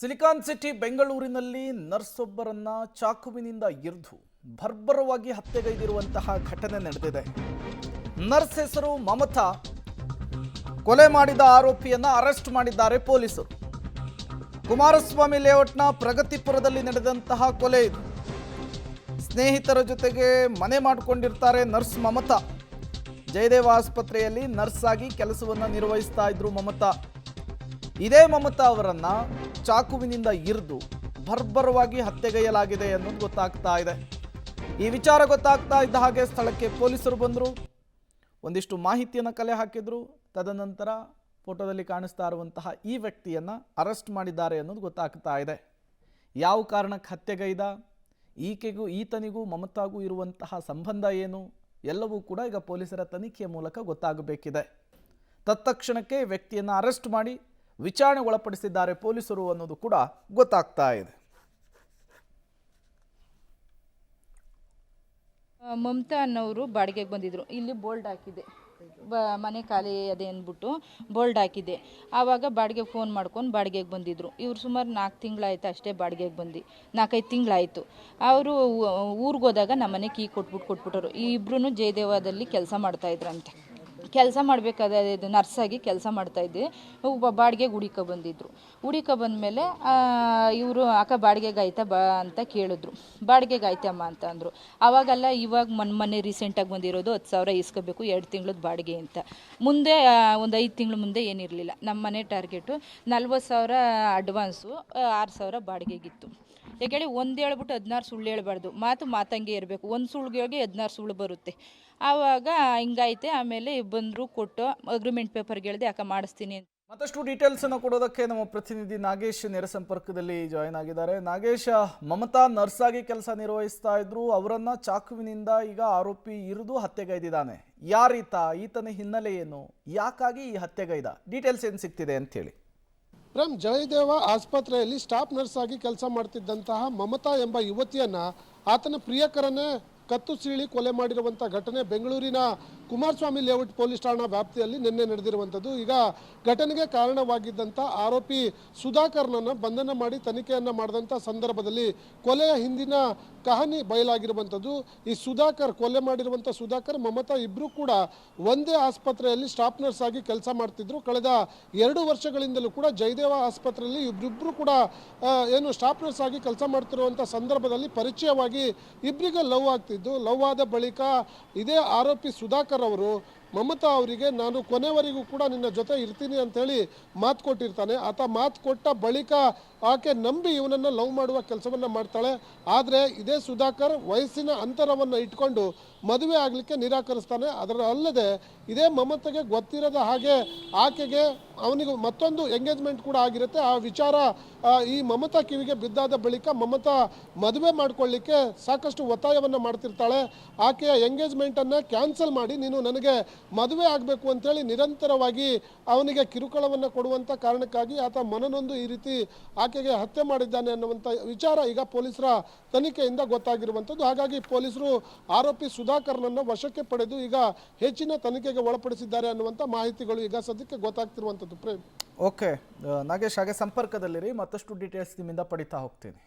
Silicon city ಬೆಂಗಳೂರಿನಲ್ಲಿ nurse ಒಬ್ಬರನ್ನ ಚಾಕುವಿನಿಂದ ಇರಿದು ಭರ್ಬರವಾಗಿ ಹತ್ಯೆಗೈದಿರುವಂತಹ ಘಟನೆ ನಡೆದಿದೆ. ನರ್ಸ್ ಹೆಸರು ಮಮತಾ. ಕೊಲೆ ಮಾಡಿದ ಆರೋಪಿಯನ್ನ ಅರೆಸ್ಟ್ ಮಾಡಿದ್ದಾರೆ ಪೊಲೀಸರು. ಕುಮಾರಸ್ವಾಮಿ ಲೇಔಟ್ನ ಪ್ರಗತಿಪುರದಲ್ಲಿ ನಡೆದಂತಹ ಕೊಲೆ ಇದು. ಸ್ನೇಹಿತರ ಜೊತೆಗೆ ಮನೆ ಮಾಡಿಕೊಂಡಿರ್ತಾರೆ ನರ್ಸ್ ಮಮತಾ. ಜಯದೇವ ಆಸ್ಪತ್ರೆಯಲ್ಲಿ ನರ್ಸ್ ಆಗಿ ಕೆಲಸವನ್ನು ನಿರ್ವಹಿಸ್ತಾ ಇದ್ರು ಮಮತಾ. ಇದೇ ಮಮತಾ ಅವರನ್ನ ಚಾಕುವಿನಿಂದ ಇರಿದು ಭರ್ಬರವಾಗಿ ಹತ್ಯೆಗೈಯಲಾಗಿದೆ ಅನ್ನೋದು ಗೊತ್ತಾಗ್ತಾ ಇದೆ. ಈ ವಿಚಾರ ಗೊತ್ತಾಗ್ತಾ ಇದ್ದ ಹಾಗೆ ಸ್ಥಳಕ್ಕೆ ಪೊಲೀಸರು ಬಂದರು. ಒಂದಿಷ್ಟು ಮಾಹಿತಿಯನ್ನು ಕಲೆ ಹಾಕಿದ್ರು. ತದನಂತರ ಫೋಟೋದಲ್ಲಿ ಕಾಣಿಸ್ತಾ ಇರುವಂತಹ ಈ ವ್ಯಕ್ತಿಯನ್ನು ಅರೆಸ್ಟ್ ಮಾಡಿದ್ದಾರೆ ಅನ್ನೋದು ಗೊತ್ತಾಗ್ತಾ ಇದೆ. ಯಾವ ಕಾರಣಕ್ಕೆ ಹತ್ಯೆಗೈದ, ಈಕೆಗೂ ಈತನಿಗೂ ಮಮತಾಗೂ ಇರುವಂತಹ ಸಂಬಂಧ ಏನು ಎಲ್ಲವೂ ಕೂಡ ಈಗ ಪೊಲೀಸರ ತನಿಖೆಯ ಮೂಲಕ ಗೊತ್ತಾಗಬೇಕಿದೆ. ತತ್ಕ್ಷಣಕ್ಕೆ ವ್ಯಕ್ತಿಯನ್ನು ಅರೆಸ್ಟ್ ಮಾಡಿ ವಿಚಾರಣೆ ಒಳಪಡಿಸಿದ್ದಾರೆ ಪೊಲೀಸರು ಅನ್ನೋದು ಕೂಡ ಗೊತ್ತಾಗ್ತಾ ಇದೆ. ಮಮತಾ ಅನ್ನೋರು ಬಾಡಿಗೆಗೆ ಬಂದಿದ್ರು. ಇಲ್ಲಿ ಬೋಲ್ಡ್ ಹಾಕಿದೆ, ಮನೆ ಖಾಲಿ ಅದೇ ಅಂದ್ಬಿಟ್ಟು ಬೋಲ್ಡ್ ಹಾಕಿದೆ. ಆವಾಗ ಬಾಡಿಗೆ ಫೋನ್ ಮಾಡ್ಕೊಂಡು ಬಾಡಿಗೆಗೆ ಬಂದಿದ್ರು. ಇವ್ರು ಸುಮಾರು 4 ತಿಂಗಳಾಯ್ತು ಅಷ್ಟೇ ಬಾಡಿಗೆಗೆ ಬಂದು, 4-5 ತಿಂಗಳಾಯಿತು. ಅವರು ಊರಿಗೆ ಹೋದಾಗ ನಮ್ಮನೆ ಕೀ ಕೊಟ್ಬಿಟ್ಟರು. ಈ ಇಬ್ಬರೂ ಜಯದೇವದಲ್ಲಿ ಕೆಲಸ ಮಾಡ್ತಾಯಿದ್ರಂತೆ. ಕೆಲಸ ಮಾಡಬೇಕಾದ್ರೆ ಇದು ನರ್ಸಾಗಿ ಕೆಲಸ ಮಾಡ್ತಾಯಿದ್ದೆ. ಬಾಡಿಗೆಗೆ ಬಂದಿದ್ದರು. ಬಂದಮೇಲೆ ಇವರು ಅಕ್ಕ ಬಾಡಿಗೆಗೆ ಆಯ್ತಾ ಬಾ ಅಂತ ಕೇಳಿದ್ರು. ಬಾಡಿಗೆಗೆ ಆಯ್ತಮ್ಮ ಅಂತ ಅಂದರು. ಆವಾಗೆಲ್ಲ ಇವಾಗ ಮೊನ್ನೆ ರೀಸೆಂಟಾಗಿ ಬಂದಿರೋದು 10,000 ಇಸ್ಕೋಬೇಕು 2 ತಿಂಗಳದ ಬಾಡಿಗೆ ಅಂತ. ಮುಂದೆ ಒಂದು 5 ತಿಂಗಳ ಮುಂದೆ ಏನಿರಲಿಲ್ಲ. ನಮ್ಮ ಮನೆ ಟಾರ್ಗೆಟು 40,000 ಅಡ್ವಾನ್ಸು, 6,000 ಬಾಡಿಗೆಗಿತ್ತು. ಯಾಕೇಳಿ ಒಂದು ಹೇಳ್ಬಿಟ್ಟು 16 ಸುಳ್ಳು ಹೇಳ್ಬಾರ್ದು. ಮಾತಂಗೆ ಇರಬೇಕು. ಒಂದು ಸುಳ್ಳಿಗೆ 16 ಸುಳ್ಳು ಬರುತ್ತೆ. ಆವಾಗ ಹಿಂಗಾಯ್ತೆ. ಆಮೇಲೆ ಬಂದರು, ಕೊಟ್ಟು ಅಗ್ರಿಮೆಂಟ್ ಪೇಪರ್ಗೆ ಹೇಳಿದೆ ಅಕ್ಕ ಮಾಡಿಸ್ತೀನಿ ಅಂತ. ಮತ್ತಷ್ಟು ಡೀಟೇಲ್ಸ್ ಅನ್ನು ಕೊಡೋದಕ್ಕೆ ನಮ್ಮ ಪ್ರತಿನಿಧಿ ನಾಗೇಶ್ ನೇರ ಸಂಪರ್ಕದಲ್ಲಿ ಜಾಯಿನ್ ಆಗಿದ್ದಾರೆ. ನಾಗೇಶ್, ಮಮತಾ ನರ್ಸ್ ಆಗಿ ಕೆಲಸ ನಿರ್ವಹಿಸ್ತಾ ಇದ್ರು. ಅವರನ್ನ ಚಾಕುವಿನಿಂದ ಈಗ ಆರೋಪಿ ಇರಿದು ಹತ್ಯೆಗೈದಿದ್ದಾನೆ. ಯಾರೀತ, ಈತನ ಹಿನ್ನೆಲೆ ಏನು, ಯಾಕಾಗಿ ಈ ಹತ್ಯೆಗೈದ, ಡೀಟೇಲ್ಸ್ ಏನು ಸಿಗ್ತಿದೆ ಅಂತ ಹೇಳಿ. ಜಯದೇವ ಆಸ್ಪತ್ರೆಯಲ್ಲಿ ಸ್ಟಾಫ್ ನರ್ಸ್ ಆಗಿ ಕೆಲಸ ಮಾಡ್ತಿದ್ದಂತಹ ಮಮತಾ ಎಂಬ ಯುವತಿಯನ್ನ ಆತನ ಪ್ರಿಯಕರನೇ ಕತ್ತು ಸೀಳಿ ಕೊಲೆ ಮಾಡಿರುವಂಥ ಘಟನೆ ಬೆಂಗಳೂರಿನ ಕುಮಾರಸ್ವಾಮಿ ಲೇಔಟ್ ಪೊಲೀಸ್ ಠಾಣಾ ವ್ಯಾಪ್ತಿಯಲ್ಲಿ ನಿನ್ನೆ ನಡೆದಿರುವಂಥದ್ದು. ಈಗ ಘಟನೆಗೆ ಕಾರಣವಾಗಿದ್ದಂಥ ಆರೋಪಿ ಸುಧಾಕರ್ನನ್ನು ಬಂಧನ ಮಾಡಿ ತನಿಖೆಯನ್ನು ಮಾಡಿದಂಥ ಸಂದರ್ಭದಲ್ಲಿ ಕೊಲೆಯ ಹಿಂದಿನ ಕಹಾನಿ ಬಯಲಾಗಿರುವಂಥದ್ದು. ಈ ಸುಧಾಕರ್, ಕೊಲೆ ಮಾಡಿರುವಂಥ ಸುಧಾಕರ್, ಮಮತಾ ಇಬ್ಬರು ಕೂಡ ಒಂದೇ ಆಸ್ಪತ್ರೆಯಲ್ಲಿ ಸ್ಟಾಫ್ ನರ್ಸ್ ಆಗಿ ಕೆಲಸ ಮಾಡ್ತಿದ್ರು. ಕಳೆದ 2 ವರ್ಷಗಳಿಂದಲೂ ಕೂಡ ಜಯದೇವ ಆಸ್ಪತ್ರೆಯಲ್ಲಿ ಇಬ್ಬರಿಬ್ಬರು ಕೂಡ ಏನು ಸ್ಟಾಫ್ ನರ್ಸ್ ಆಗಿ ಕೆಲಸ ಮಾಡ್ತಿರುವಂಥ ಸಂದರ್ಭದಲ್ಲಿ ಪರಿಚಯವಾಗಿ ಇಬ್ಬರಿಗೆ ಲವ್ ಆಗ್ತಿದ್ದು. ಲವ್ ಆದ ಬಳಿಕ ಇದೇ ಆರೋಪಿ ಸುಧಾಕರ್ ಅವರು ಮಮತಾ ಅವರಿಗೆ ನಾನು ಕೊನೆವರೆಗೂ ಕೂಡ ನಿನ್ನ ಜೊತೆ ಇರ್ತೀನಿ ಅಂತೇಳಿ ಮಾತು ಕೊಟ್ಟಿರ್ತಾನೆ. ಆತ ಮಾತು ಕೊಟ್ಟ ಬಳಿಕ ಆಕೆ ನಂಬಿ ಇವನನ್ನು ಲವ್ ಮಾಡುವ ಕೆಲಸವನ್ನು ಮಾಡ್ತಾಳೆ. ಆದರೆ ಇದೇ ಸುಧಾಕರ್ ವಯಸ್ಸಿನ ಅಂತರವನ್ನು ಇಟ್ಕೊಂಡು ಮದುವೆ ಆಗಲಿಕ್ಕೆ ನಿರಾಕರಿಸ್ತಾನೆ. ಅದರ ಅಲ್ಲದೆ ಇದೇ ಮಮತೆಗೆ ಗೊತ್ತಿರದ ಹಾಗೆ ಆಕೆಗೆ ಅವನಿಗೆ ಮತ್ತೊಂದು ಎಂಗೇಜ್ಮೆಂಟ್ ಕೂಡ ಆಗಿರುತ್ತೆ. ಆ ವಿಚಾರ ಈ ಮಮತಾ ಕಿವಿಗೆ ಬಿದ್ದಾದ ಬಳಿಕ ಮಮತಾ ಮದುವೆ ಮಾಡ್ಕೊಳ್ಳಿಕ್ಕೆ ಸಾಕಷ್ಟು ಒತ್ತಾಯವನ್ನು ಮಾಡ್ತಿರ್ತಾಳೆ. ಆಕೆಯ ಎಂಗೇಜ್ಮೆಂಟನ್ನು ಕ್ಯಾನ್ಸಲ್ ಮಾಡಿ ನೀನು ನನಗೆ ಮದುವೆ ಆಗಬೇಕು ಅಂತೇಳಿ ನಿರಂತರವಾಗಿ ಅವನಿಗೆ ಕಿರುಕುಳವನ್ನು ಕೊಡುವಂಥ ಕಾರಣಕ್ಕಾಗಿ ಆತ ಮನನೊಂದು ಈ ರೀತಿ ಆಕೆಗೆ ಹತ್ಯೆ ಮಾಡಿದ್ದಾನೆ ಅನ್ನುವಂಥ ವಿಚಾರ ಈಗ ಪೊಲೀಸರ ತನಿಖೆಯಿಂದ ಗೊತ್ತಾಗಿರುವಂಥದ್ದು. ಹಾಗಾಗಿ ಪೊಲೀಸರು ಆರೋಪಿ ಸುಧಾಕರ್ನನ್ನು ವಶಕ್ಕೆ ಪಡೆದು ಈಗ ಹೆಚ್ಚಿನ ತನಿಖೆಗೆ ಒಳಪಡಿಸಿದ್ದಾರೆ ಅನ್ನುವಂಥ ಮಾಹಿತಿಗಳು ಈಗ ಸದ್ಯಕ್ಕೆ ಗೊತ್ತಾಗ್ತಿರುವಂಥದ್ದು. ಪ್ರೇಮ್, ಓಕೆ ನಾಗೇಶ್, ಹಾಗೆ ಸಂಪರ್ಕದಲ್ಲಿರಿ, ಮತ್ತಷ್ಟು ಡೀಟೇಲ್ಸ್ ನಿಮ್ಮಿಂದ ಪಡಿತಾ ಹೋಗ್ತೀನಿ.